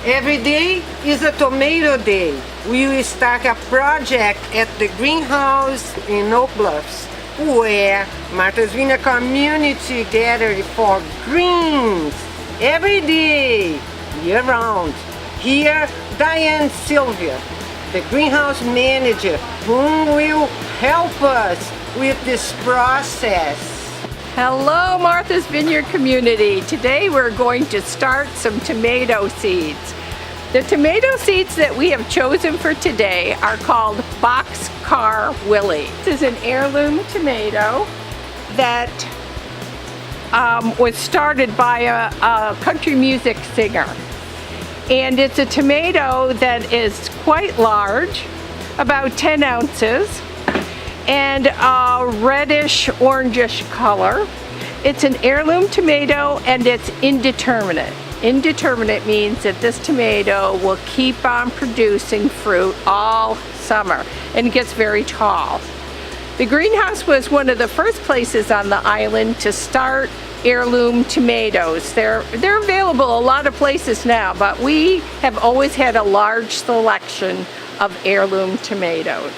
Every day is a tomato day. We will start a project at the greenhouse in Oak Bluffs, where Martha's Vineyard community gathered for greens every day, year round. Here, Diane SYLVIA, the greenhouse manager, whom will help us with this process. Hello, Martha's Vineyard community. Today we're going to start some tomato seeds. The tomato seeds that we have chosen for today are called Boxcar Willie. This is an heirloom tomato that was started by a country music singer. And it's a tomato that is quite large, about 10 ounces. And a reddish orangish color. It's an heirloom tomato and it's indeterminate. Indeterminate means that this tomato will keep on producing fruit all summer and it gets very tall. The greenhouse was one of the first places on the island to start heirloom tomatoes. They're available a lot of places now, but we have always had a large selection of heirloom tomatoes.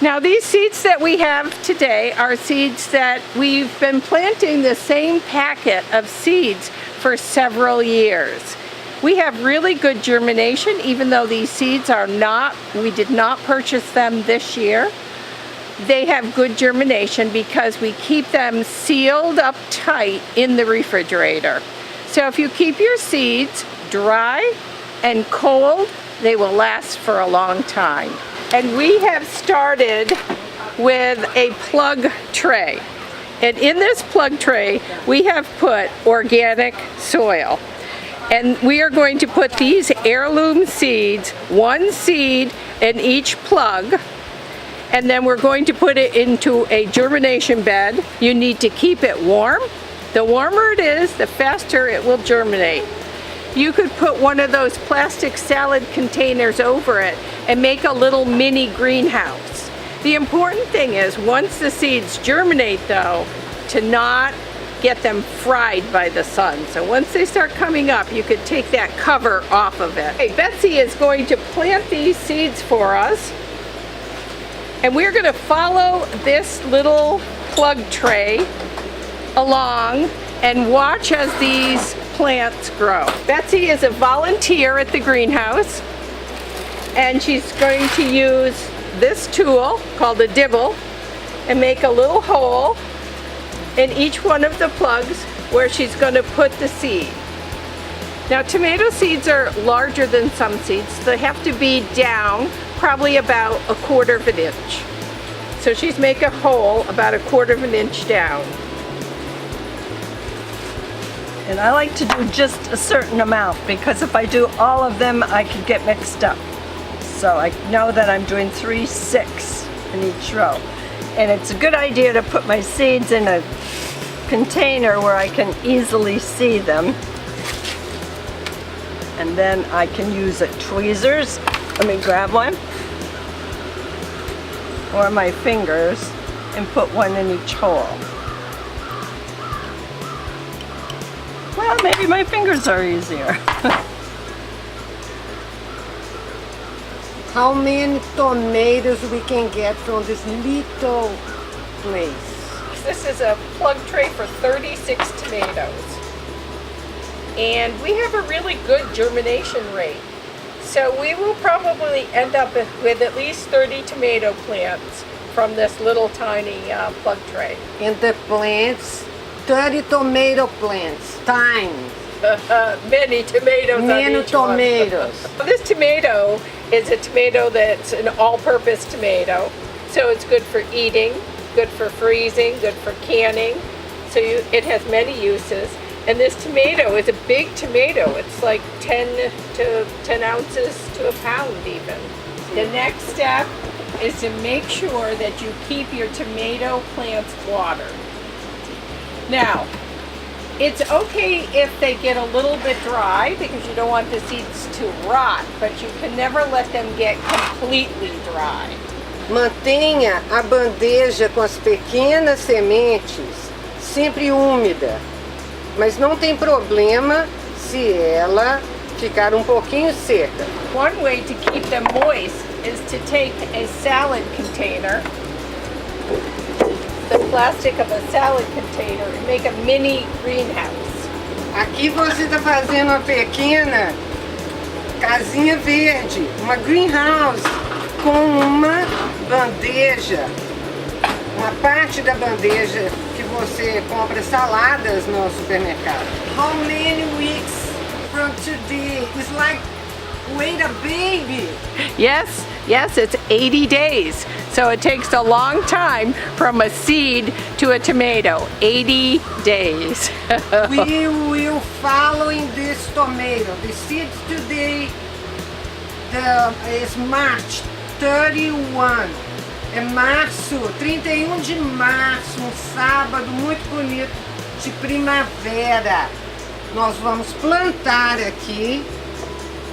Now these seeds that we have today are seeds that we've been planting the same packet of seeds for several years. We have really good germination, even though these seeds are not, we did not purchase them this year. They have good germination because we keep them sealed up tight in the refrigerator. So if you keep your seeds dry and cold, they will last for a long time. And we have started with a plug tray. And in this plug tray, we have put organic soil. And we are going to put these heirloom seeds, one seed in each plug. And then we're going to put it into a germination bed. You need to keep it warm. The warmer it is, the faster it will germinate. You could put one of those plastic salad containers over it and make a little mini greenhouse. The important thing is, once the seeds germinate though, to not get them fried by the sun. So once they start coming up, you could take that cover off of it. Okay, Betsy is going to plant these seeds for us. And we're going to follow this little plug tray along and watch as these plants grow. Betsy is a volunteer at the greenhouse and she's going to use this tool called a dibble and make a little hole in each one of the plugs where she's going to put the seed. Now tomato seeds are larger than some seeds. They have to be down probably about 1/4 of an inch. So she's making a hole about 1/4 of an inch down. And I like to do just a certain amount because if I do all of them, I could get mixed up. So I know that I'm doing 3, 6 in each row. And it's a good idea to put my seeds in a container where I can easily see them. And then I can use tweezers. Let me grab one. Or my fingers and put one in each hole. Well, maybe my fingers are easier. How many tomatoes we can get from this little place? This is a plug tray for 36 tomatoes. And we have a really good germination rate. So we will probably end up with at least 30 tomato plants from this little tiny plug tray. And the plants, 30 tomato plants, tiny. Many tomatoes Many on each tomatoes. one. This tomato is a tomato that's an all-purpose tomato. So it's good for eating, good for freezing, good for canning. So it has many uses. And this tomato is a big tomato. It's like 10 ounces to a pound even. The next step is to make sure that you keep your tomato plants watered. Now, it's okay if they get a little bit dry because you don't want the seeds to rot, but you can never let them get completely dry. Mantenha a bandeja com as pequenas sementes sempre úmida, mas não tem problema se ela ficaram um pouquinho secas. One way to keep them moist is to take a salad container, the plastic of a salad container, and make a mini greenhouse. Aqui você está fazendo uma pequena casinha verde, uma greenhouse, com uma bandeja, uma parte da bandeja que você compra saladas no supermercado. How many weeks from today? It's like wait a baby. Yes, it's 80 days. So it takes a long time from a seed to a tomato. 80 days. We will follow in this tomato. The seeds today is March 31. É março, 31 de março, um sábado muito bonito de primavera. Nós vamos plantar aqui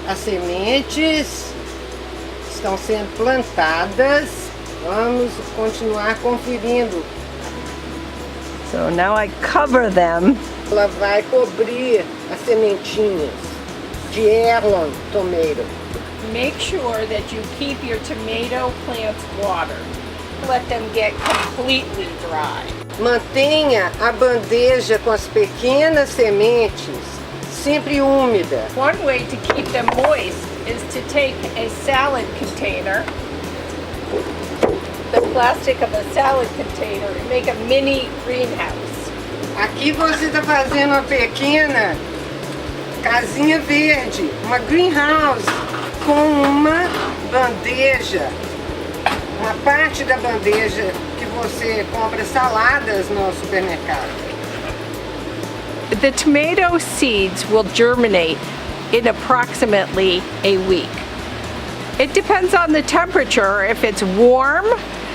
as sementes, estão sendo plantadas. Vamos continuar conferindo. So now I cover them. Ela vai cobrir as sementinhas de heirloom tomato. Make sure that you keep your tomato plants watered. Let them get completely dry. Mantenha a bandeja com as pequenas sementes sempre úmida. One way to keep them moist is to take a salad container, the plastic of a salad container, and make a mini greenhouse. Aqui você está fazendo uma pequena casinha verde, uma greenhouse, com uma bandeja, uma parte da bandeja que você compra saladas no supermercado. The tomato seeds will germinate in approximately a week. It depends on the temperature. If it's warm,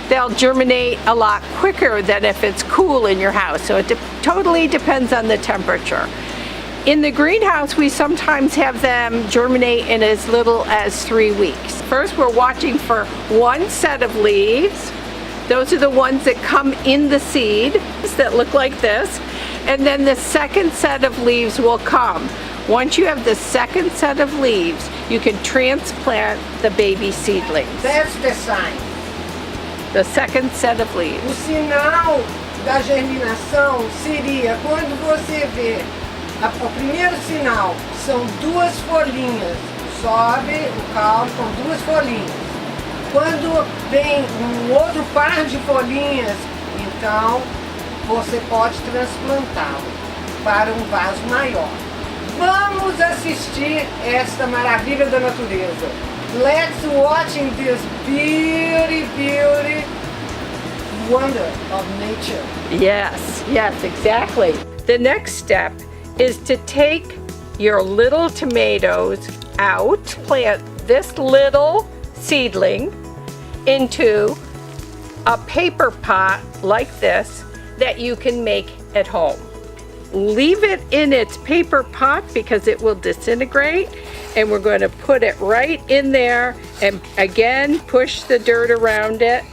they'll germinate a lot quicker than if it's cool in your house. So it totally depends on the temperature. In the greenhouse, we sometimes have them germinate in as little as 3 weeks. First, we're watching for one set of leaves. Those are the ones that come in the seed that look like this. And then the second set of leaves will come. Once you have the second set of leaves, you can transplant the baby seedlings. That's the sign. The second set of leaves. O sinal da germinação seria quando você vê o primeiro sinal, são duas folhinhas, sobe o caule com duas folhinhas. Quando vem um outro par de folhinhas, então você pode transplantá-lo para um vaso maior. Vamos assistir esta maravilha da natureza. Let's watch this beauty wonder of nature. Yes, exactly. The next step is to take your little tomatoes out, plant this little seedling into a paper pot like this that you can make at home. Leave it in its paper pot because it will disintegrate, and we're going to put it right in there and again push the dirt around it,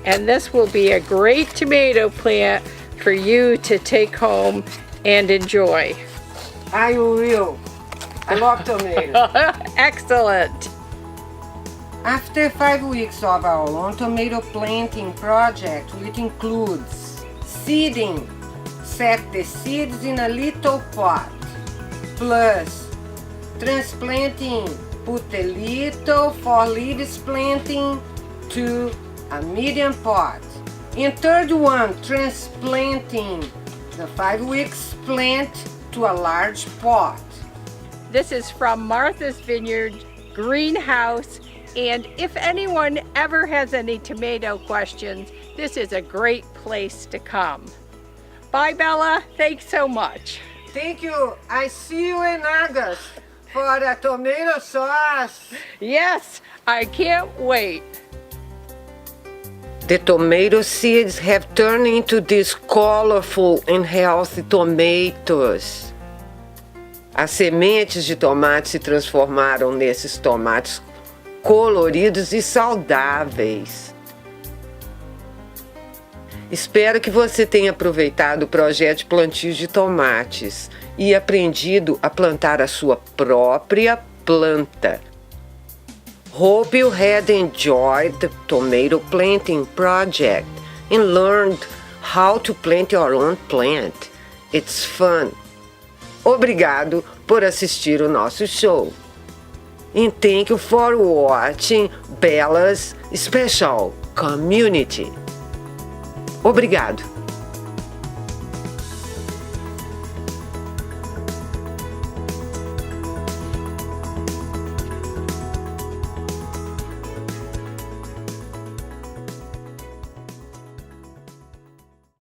and this will be a great tomato plant for you to take home and enjoy. I will. I love tomatoes. Excellent. After 5 weeks of our own tomato planting project, which includes seeding, set the seeds in a little pot, plus transplanting, put the little 4 leaves planting to a medium pot. In third one, transplanting the 5 weeks plant to a large pot. This is from Martha's Vineyard Greenhouse, and if anyone ever has any tomato questions, this is a great place to come. Bye, Bella. Thanks so much. Thank you. I see you in August for the tomato sauce. Yes, I can't wait. The tomato seeds have turned into these colorful and healthy tomatoes. As sementes de tomate se transformaram nesses tomates coloridos e saudáveis. Espero que você tenha aproveitado o projeto de plantio de tomates e aprendido a plantar a sua própria planta. Hope you had enjoyed the tomato planting project and learned how to plant your own plant. It's fun. Obrigado por assistir o nosso show. And thank you for watching Bella's Special Community. Obrigado.